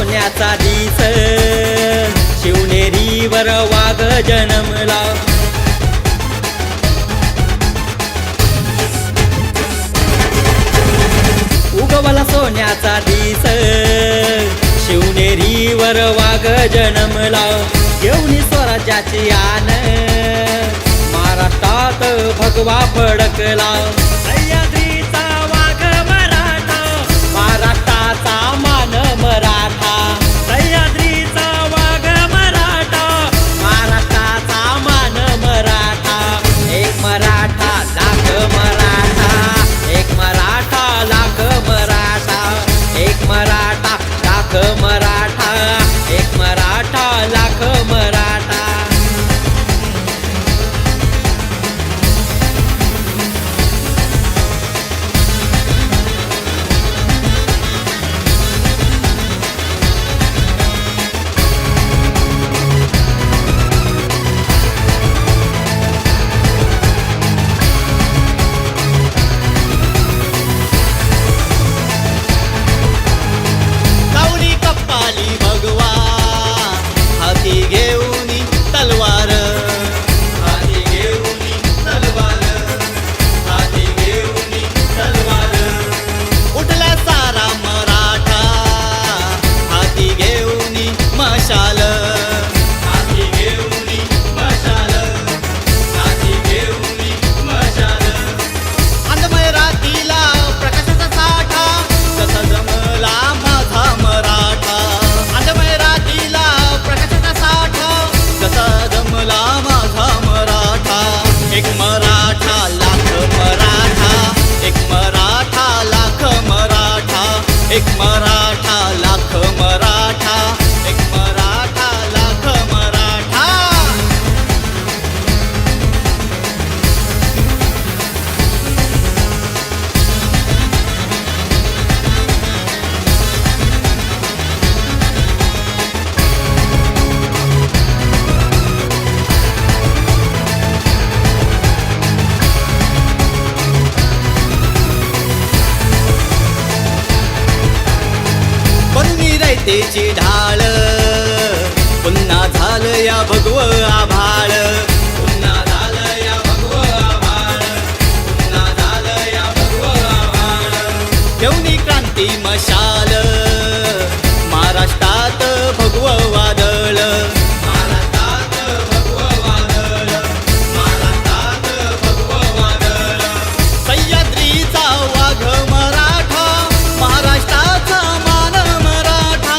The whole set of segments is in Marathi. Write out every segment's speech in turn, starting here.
सोन्याचा दिस शिवनेरीवर वाघ जन्मला. उगवला सोन्याचा दिस शिवनेरीवर वाघ जन्मला. घेऊन स्वराज्याची आन महाराष्ट्रात भगवा फडकला. सह्याद्रीचा वाघ मराठा महाराष्ट्राचा मान मराठा. सह्याद्रीचा वाघ मराठा महाराष्ट्राचा मान मराठा. एक मराठा लाख मराठा. एक मराठा लाख मराठा. एक मराठा लाख मराठा. एक मराठा लाख मराठा. एक मराठा लाख मराठा. एक मराठा लाख मराठा. एक मराठा लाख मराठा. एक मराठा लाख मराठा. त्याची ढाळ पुन्हा झालं या भगव आभाळ. पुन्हा झालं या भगव आभाळ. पुन्हा झालं या भगव आभाळ. घेऊन क्रांती मशाल महाराष्ट्रात भगव वादळ. महाराष्ट्रात भगव वादळ. महाराष्ट्रात भगव वादळ. सह्याद्रीचा वाघ मराठा महाराष्ट्राचा मान मराठा.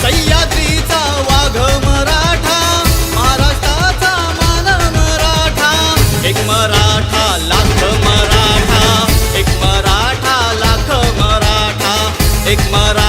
सह्याद्रीचा वाघ मराठा महाराष्ट्राचा मान मराठा. एक मराठा लाख मराठा. एक मराठा लाख मराठा. एक मराठा